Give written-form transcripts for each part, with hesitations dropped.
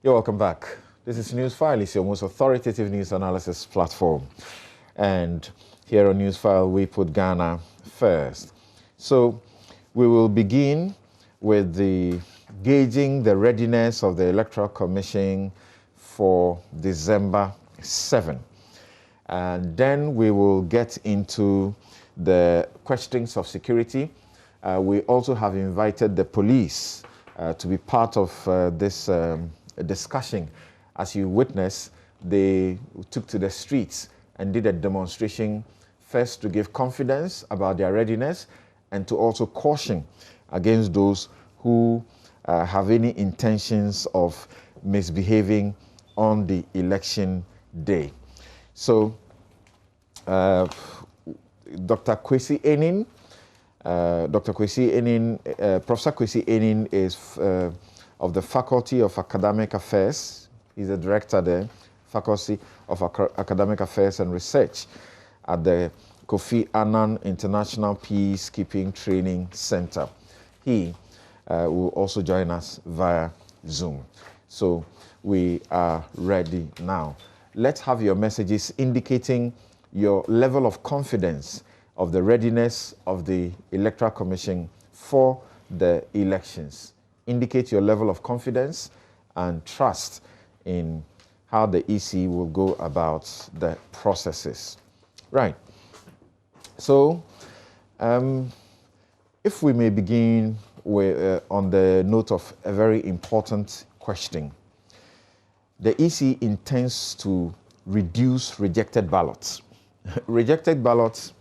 You're welcome back. This is Newsfile. It's your most authoritative news analysis platform. And here on Newsfile, we put Ghana first. So we will begin with gauging the readiness of the Electoral Commission for December 7. And then we will get into the questions of security. We also have invited the police to be part of this discussion. As you witness, they took to the streets and did a demonstration, first to give confidence about their readiness and to also caution against those who have any intentions of misbehaving on the election day. So, Dr. Kwesi Enin, Professor Kwesi Enin is of the Faculty of Academic Affairs. He's the director there, Faculty of Academic Affairs and Research at the Kofi Annan International Peacekeeping Training Center. He will also join us via Zoom. So we are ready now. Let's have your messages indicating your level of confidence of the readiness of the Electoral Commission for the elections. Indicate your level of confidence and trust in how the EC will go about the processes. Right. So, if we may begin with, on the note of a very important question. The EC intends to reduce rejected ballots. Rejected ballots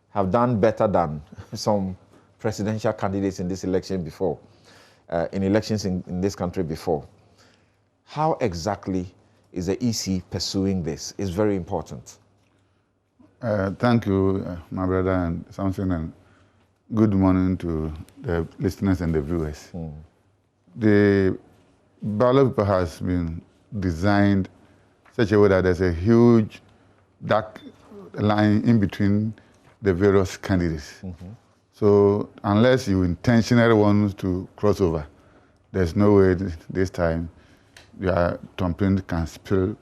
have done better than some presidential candidates in this election before, in elections in this country before. How exactly is the EC pursuing this? It's very important. Thank you, my brother and Samson, and good morning to the listeners and the viewers. The ballot paper has been designed such a way that there's a huge dark line in between the various candidates. So unless you intentionally want to cross over, there's no way this time your thumbprint can spill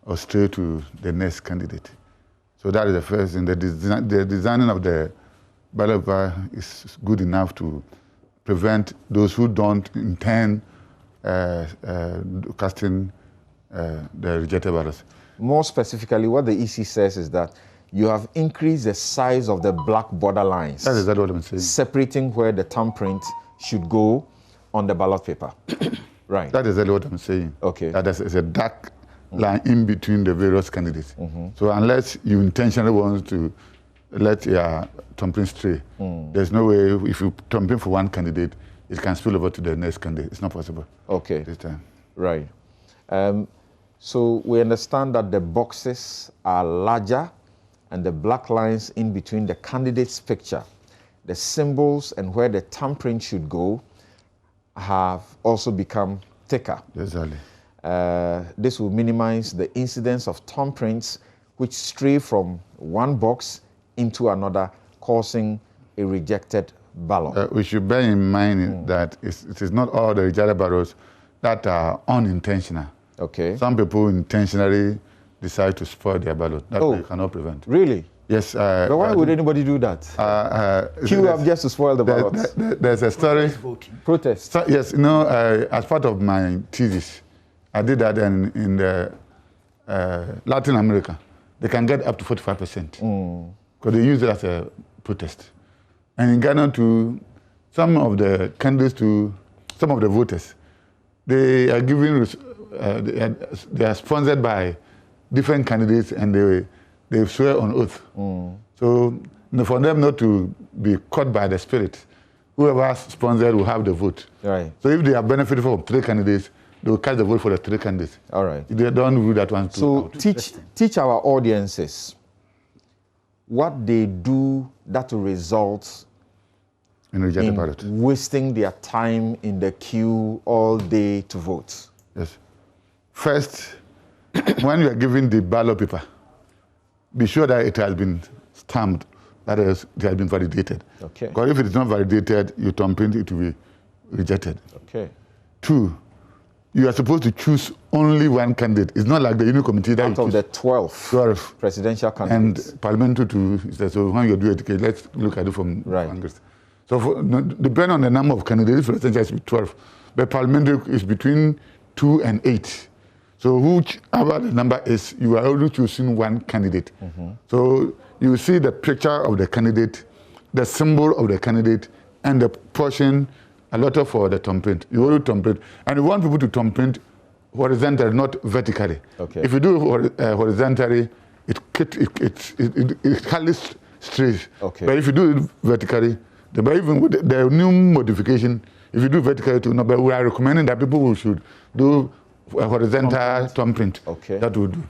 or stray to the next candidate. So that is the first thing. The designing of the ballot paper is good enough to prevent those who don't intend casting the rejected ballots. More specifically, what the EC says is that you have increased the size of the black border lines. That is exactly what I'm saying. Separating where the thumbprint should go on the ballot paper. Right. That is exactly what I'm saying. Okay. That there's a dark line in between the various candidates. So unless you intentionally want to let your thumbprint stray, there's no way, if you thumbprint for one candidate, it can spill over to the next candidate. It's not possible. Okay. This time. Right. So we understand that the boxes are larger and the black lines in between the candidate's picture, the symbols and where the thumbprint should go have also become thicker. Exactly. This will minimize the incidence of thumbprints which stray from one box into another, causing a rejected ballot. We should bear in mind that it is not all the rejected ballots that are unintentional. Okay. Some people intentionally decide to spoil their ballot. That you cannot prevent. Really? Yes. But why would anybody do that? Queue up just to spoil the ballots. There's a story. Protest. So, yes, you know, as part of my thesis, I did that in the Latin America. They can get up to 45% because they use it as a protest. And in Ghana, too, some of the candidates, some of the voters, they are giving, they are sponsored by different candidates, and they swear on oath. So for them not to be caught by the spirit, whoever is sponsored will have the vote. Right. So if they are benefited from 3 candidates, they will cast the vote for the 3 candidates. All right. If they don't do that one, so teach our audiences what they do that will result in wasting their time in the queue all day to vote. Yes. First, when you are given the ballot paper, be sure that it has been stamped, that is, it has been validated. Okay. Because if it is not validated, you thumbprint it will be rejected. Okay. 2, you are supposed to choose only one candidate. It's not like the union committee that out of the 12 presidential candidates. And parliamentary too. So when you do it, let's look at it from Congress. So depending on the number of candidates, presidential is 12. But parliamentary is between 2 and 8. So whichever the number is, you are only choosing one candidate. So you see the picture of the candidate, the symbol of the candidate, and the portion allotted for the thumbprint. You only thumbprint. And you want people to thumbprint horizontally, not vertically. Okay. If you do horizontally, it hardly strays. Okay. But if you do it vertically, but even with the new modification, if you do vertically too, but we are recommending that people should do a horizontal thumbprint. Okay. That would do.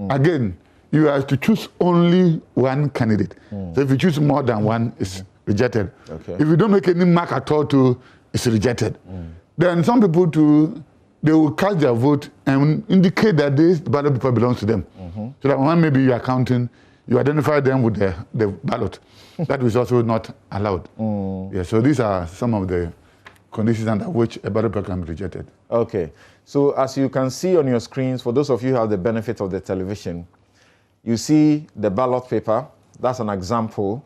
Again, you have to choose only one candidate. So if you choose more than one, it's rejected. Okay. If you don't make any mark at all, it's rejected. Then some people they will cast their vote and indicate that this ballot paper belongs to them. So that when maybe you are counting, you identify them with the ballot. That is also not allowed. Yeah, so these are some of the conditions under which a ballot paper can be rejected. Okay. So as you can see on your screens, for those of you who have the benefit of the television, you see the ballot paper. That's an example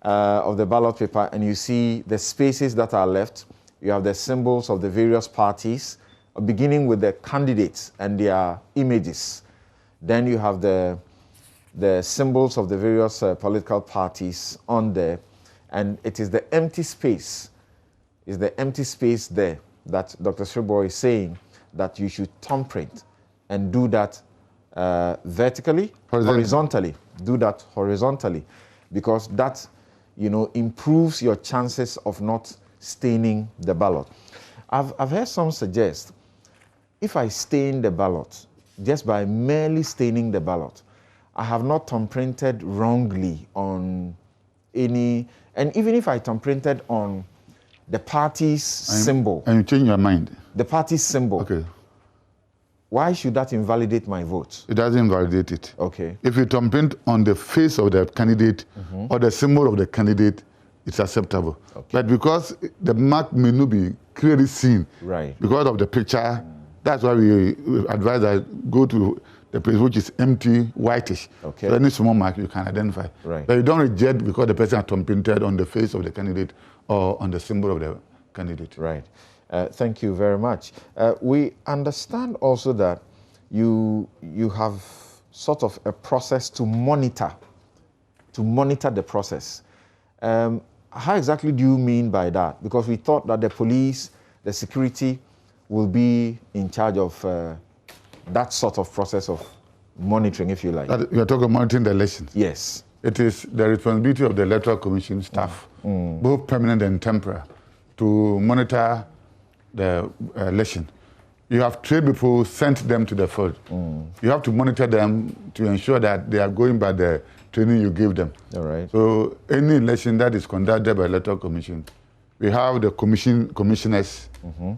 of the ballot paper, and you see the spaces that are left. You have the symbols of the various parties, beginning with the candidates and their images. Then you have the symbols of the various political parties on there, and it is the empty space. Is the empty space there that Dr. Sribo is saying that you should thumbprint and do that vertically, horizontally. Do that horizontally, because that, improves your chances of not staining the ballot. I've heard some suggest, if I stain the ballot just by merely staining the ballot, I have not thumbprinted wrongly on any, and even if I thumbprinted on the party's symbol. And you change your mind. The party's symbol. Okay. Why should that invalidate my vote? It doesn't invalidate it. Okay. If you thumbprint on the face of the candidate or the symbol of the candidate, it's acceptable. Okay. But because the mark may not be clearly seen, because of the picture, that's why we advise that go to the place which is empty, whitish. Okay. So any small mark you can identify. Right. But you don't reject because the person has thumbprinted on the face of the candidate or on the symbol of the candidate. Right. Thank you very much. We understand also that you have sort of a process to monitor the process. How exactly do you mean by that? Because we thought that the police, the security, will be in charge of that sort of process of monitoring, if you like. You're talking about monitoring the elections? Yes. It is the responsibility of the Electoral Commission staff, both permanent and temporary, to monitor the election. You have trained people, sent them to the field. You have to monitor them to ensure that they are going by the training you give them. All right. So any election that is conducted by Electoral Commission, we have the commissioners,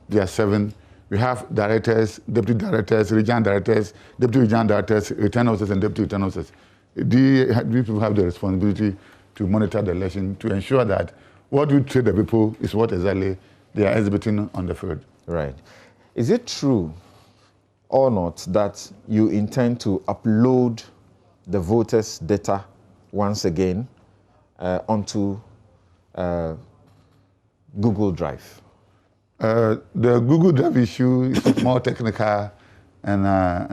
there are 7. We have directors, deputy directors, regional directors, deputy regional directors, return officers, and deputy return officers. These people have the responsibility to monitor the election, to ensure that what we train the people is what exactly they are exhibiting on the field. Right. Is it true or not that you intend to upload the voters' data once again onto Google Drive? The Google Drive issue is more technical, and I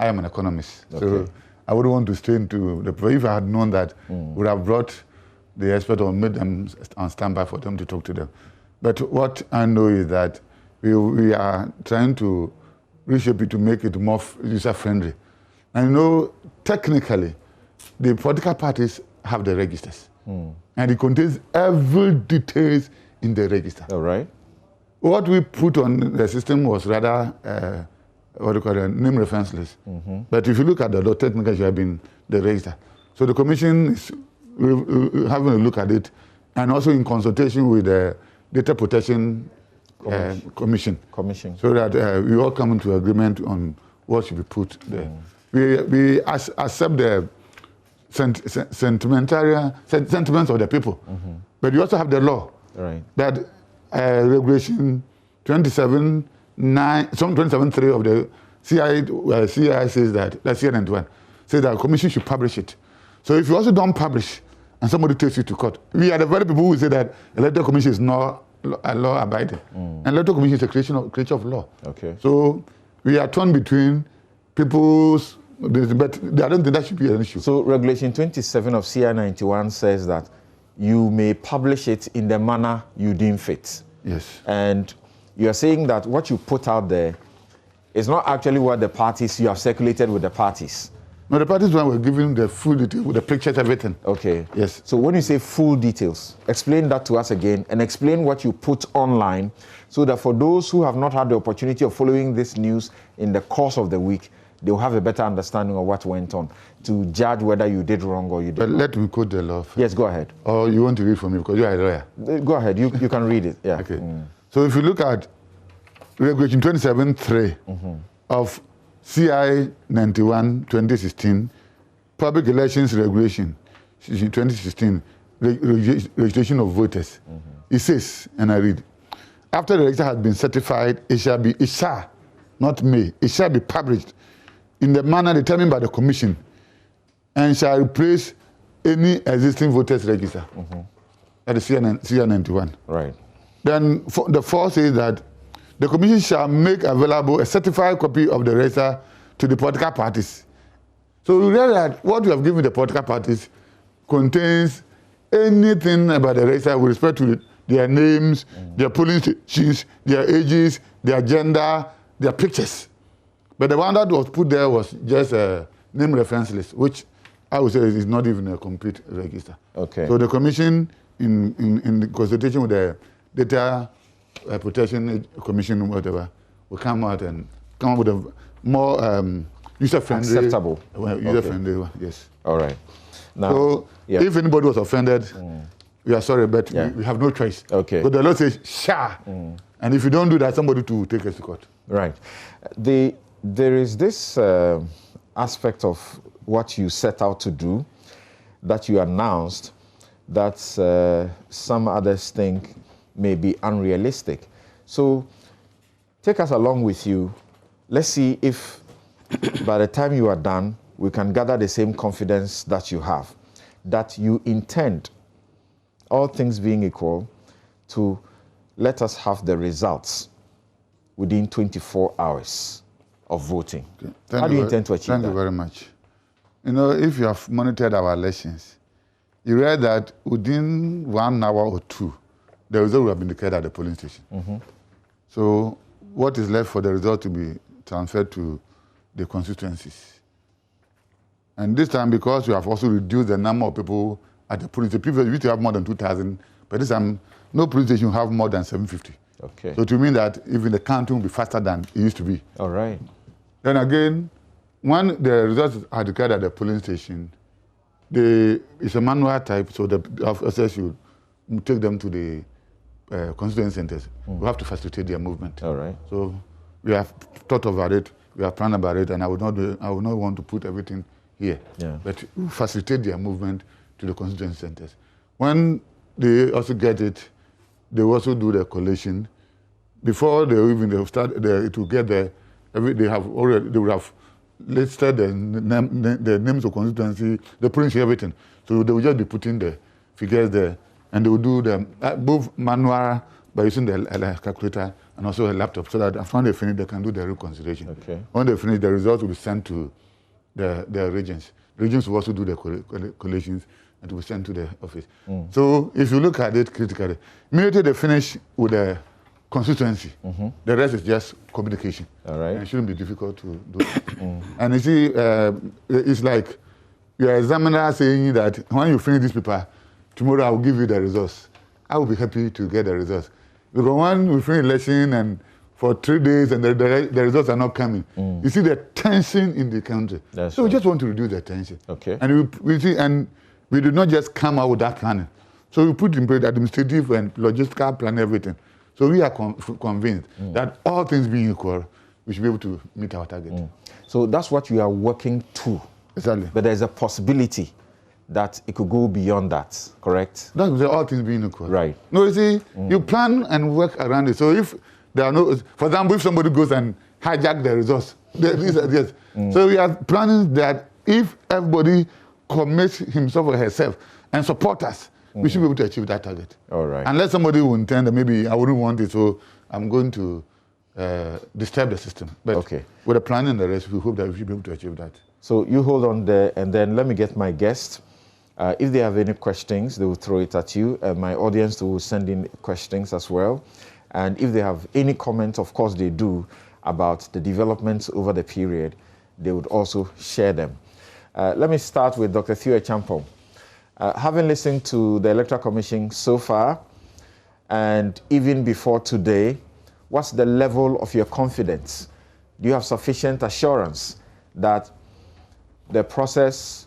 am an economist, so I wouldn't want to stay into the. If I had known that, would have brought the expert or made them on standby for them to talk to them. But what I know is that we are trying to reshape it to make it more user-friendly. And technically, the political parties have the registers, and it contains every details in the register. All right. What we put on the system was rather, name reference list. But if you look at the law, technically, you have been the register. So the commission is having a look at it, and also in consultation with the Data Protection Commission. So that we all come into agreement on what should be put there. We accept the sentiments of the people, but you also have the law. Right. That regulation 27 27.3 of the CI says that, that's CI91, says that the commission should publish it. So if you also don't publish and somebody takes you to court, we are the very people who say that Electoral Commission is not law-abiding. And Electoral Commission is a creature of law. Okay. So we are torn between people's, but I don't think that should be an issue. So Regulation 27 of CI91 says that you may publish it in the manner you deem fit. Yes. And you are saying that what you put out there is not actually what the parties, you have circulated with the parties. No, the parties were giving the full detail with the pictures, everything. Okay. Yes. So when you say full details, explain that to us again and explain what you put online so that for those who have not had the opportunity of following this news in the course of the week, they'll have a better understanding of what went on to judge whether you did wrong or you did But wrong. let me quote the law first. Yes, go ahead. Or you want to read for me because you are a lawyer. Go ahead. You can read it. Yeah. Okay. So if you look at Regulation 27.3 of CI 91 2016, Public Elections Regulation 2016, registration of voters, it says, and I read, after the register has been certified, it shall, not may, it shall be published in the manner determined by the Commission and shall replace any existing voters register. That is CI 91. Right. Then the fourth says that the Commission shall make available a certified copy of the register to the political parties. So we realize that what we have given the political parties contains anything about the register with respect to their names, their polling stations, their ages, their gender, their pictures. But the one that was put there was just a name reference list, which I would say is not even a complete register. Okay. So the Commission, in the consultation with the Data Protection Commission, whatever, will come out with a more user-friendly, acceptable, user-friendly one. Yes. All right. Now, So if anybody was offended, we are sorry, but we have no choice. Okay. But the law says, "Sha," and if you don't do that, somebody to take us to court. Right. There is this aspect of what you set out to do that you announced that some others think may be unrealistic. So take us along with you. Let's see if by the time you are done, we can gather the same confidence that you have, that you intend, all things being equal, to let us have the results within 24 hours of voting. Okay. How do you intend to achieve that? Thank you very much. You know, if you have monitored our elections, you read that within 1 hour or two, the result will have been declared at the polling station. So what is left for the result to be transferred to the constituencies? And this time, because we have also reduced the number of people at the polling station, previously we used to have more than 2,000, but this time, no polling station will have more than 750. Okay. So it will mean that even the counting will be faster than it used to be. All right. Then again, when the results are declared at the polling station, it's a manual type, so the officers should take them to the constituency centers. We have to facilitate their movement. All right. So we have thought about it, we have planned about it, and I would not want to put everything here. Yeah. But we facilitate their movement to the constituency centers. When they also get it, they also do the collation. Before they even start to get there, they would have listed the names of constituency, the polling, everything. So they will just be putting the figures there, and they will do them both manual by using the calculator and also a laptop, so that after they finish, they can do the reconciliation. Okay. When they finish, the results will be sent to the regions. Regions will also do the collations and will be sent to the office. So if you look at it critically, immediately they finish with the constituency, the rest is just communication. All right. And it shouldn't be difficult to do it. And you see, it's like your examiner saying that when you finish this paper, tomorrow I will give you the results. I will be happy to get the results. Because when we finish election and for 3 days and the results are not coming, you see the tension in the country. That's so right. we just want to reduce the tension. Okay. And we see, and we did not just come out with that planning. So we put in place administrative and logistical plan, everything. So we are convinced that all things being equal, we should be able to meet our target. So that's what you are working to. Exactly. But there's a possibility that it could go beyond that, correct? That's all things being equal. Right. No, you see, you plan and work around it. So if There are no, for example, if somebody goes and hijack the results, yes. So we are planning that if everybody commits himself or herself and support us, we should be able to achieve that target. All right. Unless somebody will intend that maybe I wouldn't want it, so I'm going to disturb the system. But with the plan and the rest, we hope that we should be able to achieve that. So you hold on there, and then let me get my guest. If they have any questions, they will throw it at you. My audience will send in questions as well. And if they have any comments, of course they do, about the developments over the period, they would also share them. Let me start with Dr. Theo Acheampong. Having listened to the Electoral Commission so far, and even before today, what's the level of your confidence? Do you have sufficient assurance that the process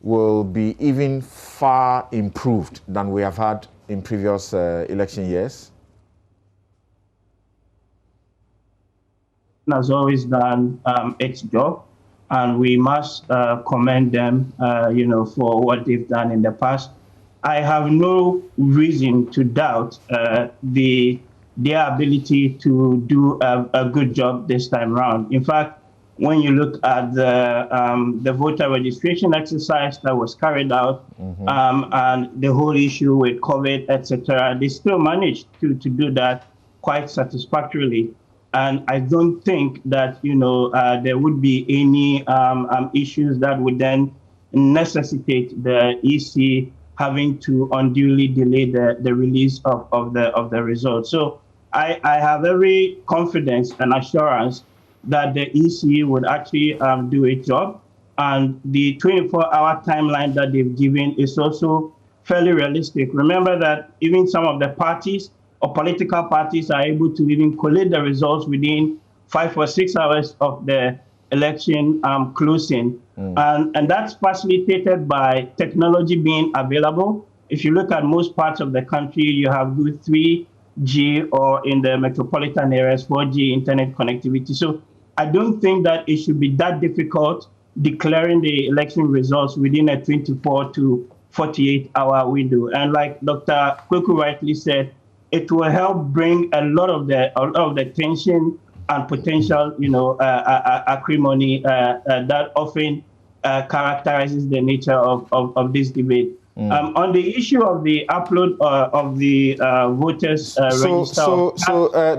will be even far improved than we have had in previous election years? Has always done its job, and we must commend them, for what they've done in the past. I have no reason to doubt their ability to do a good job this time around. In fact, when you look at the voter registration exercise that was carried out, and the whole issue with COVID, etc., they still managed to do that quite satisfactorily. And I don't think that, there would be any issues that would then necessitate the EC having to unduly delay the release of the results. So I have every confidence and assurance that the EC would actually do its job. And the 24-hour timeline that they've given is also fairly realistic. Remember that even some of the parties or political parties are able to even collate the results within 5 or 6 hours of the election closing. And that's facilitated by technology being available. If you look at most parts of the country, you have good 3G, or in the metropolitan areas, 4G internet connectivity. So I don't think that it should be that difficult declaring the election results within a 24 to 48-hour window. And like Dr. Kweku rightly said, it will help bring a lot of the tension and potential, acrimony that often characterizes the nature of this debate. On the issue of the upload of the voters register. So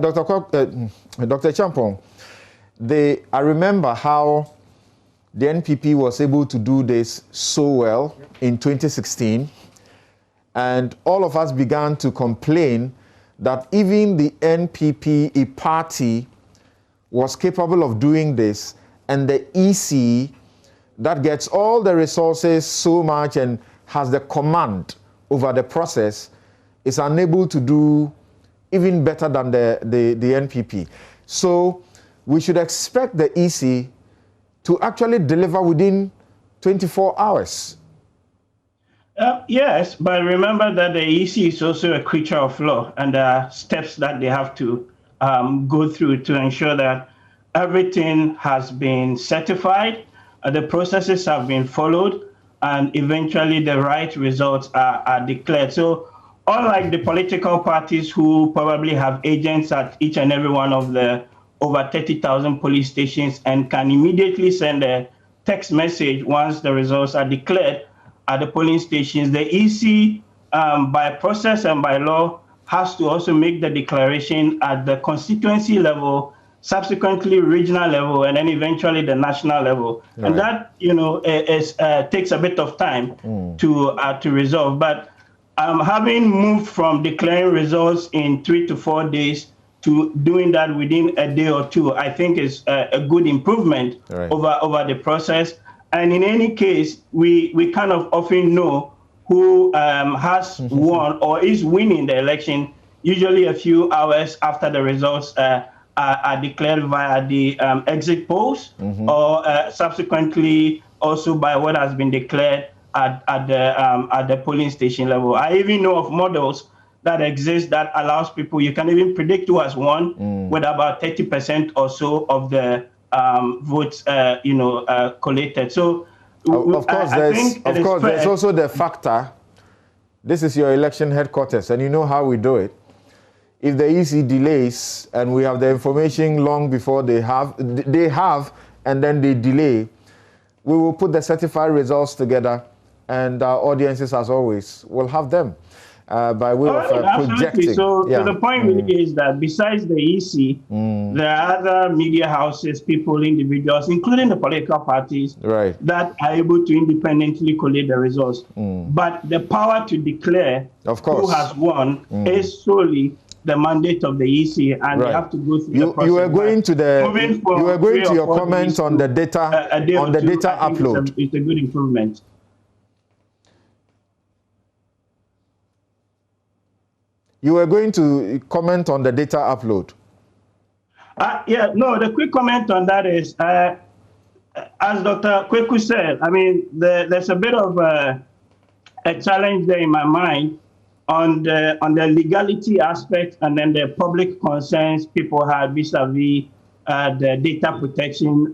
Dr. Acheampong, I remember how the NPP was able to do this so well in 2016, and all of us began to complain that even the NPP, a party, was capable of doing this, and the EC, that gets all the resources so much and has the command over the process, is unable to do even better than the NPP. So we should expect the EC to actually deliver within 24 hours. Yes, but remember that the EC is also a creature of law, and there are steps that they have to go through to ensure that everything has been certified, the processes have been followed, and eventually the right results are declared. So unlike the political parties who probably have agents at each and every one of the over 30,000 police stations and can immediately send a text message once the results are declared at the polling stations, the EC, by process and by law, has to also make the declaration at the constituency level, subsequently regional level, and then eventually the national level. Right. And that, takes a bit of time to resolve. But having moved from declaring results in 3 to 4 days to doing that within a day or two, I think is a good improvement over the process. And in any case, we kind of often know who has won or is winning the election, usually a few hours after the results are declared via the exit polls, or subsequently also by what has been declared at the polling station level. I even know of models that exist that allows people, you can even predict who has won with about 30% or so of the votes, collated. So, of course, there's also the factor. This is your election headquarters, and you know how we do it. if the EC delays and we have the information long before they have, and then they delay, we will put the certified results together, and our audiences, as always, will have them by way of projecting. So the point really is that besides the EC, there are other media houses, people, individuals, including the political parties, that are able to independently collate the results. But the power to declare who has won is solely the mandate of the EC, and they have to go through the process. You were going to your comment on the data upload. It's a good improvement. You were going to comment on the data upload. The quick comment on that is, as Dr. Kweku said, I mean, there's a bit of a challenge there in my mind on the legality aspect, and then the public concerns people have vis-a-vis the data protection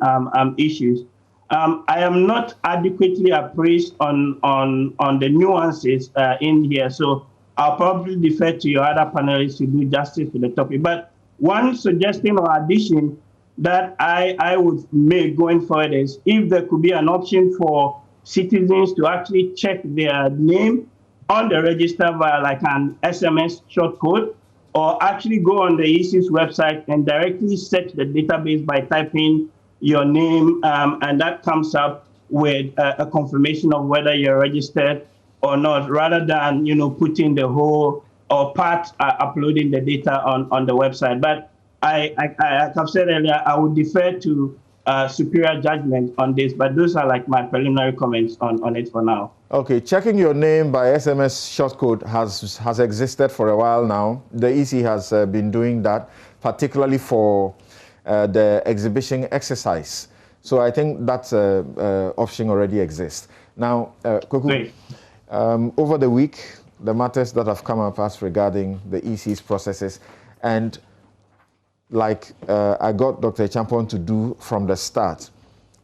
issues. I am not adequately appraised on the nuances in here, so I'll probably defer to your other panelists to do justice to the topic. But one suggestion or addition that I would make going forward is if there could be an option for citizens to actually check their name on the register via like an SMS shortcode, or actually go on the EC's website and directly search the database by typing your name, and that comes up with a confirmation of whether you're registered or not, rather than putting the whole or part uploading the data on the website. But I have said earlier, I would defer to superior judgment on this, but those are like my preliminary comments on it for now. Okay, checking your name by SMS shortcode has existed for a while now. The EC has been doing that, particularly for the exhibition exercise. So I think that option already exists. Now, Kweku, over the week, the matters that have come up as regarding the EC's processes, and like I got Dr. Champon to do from the start,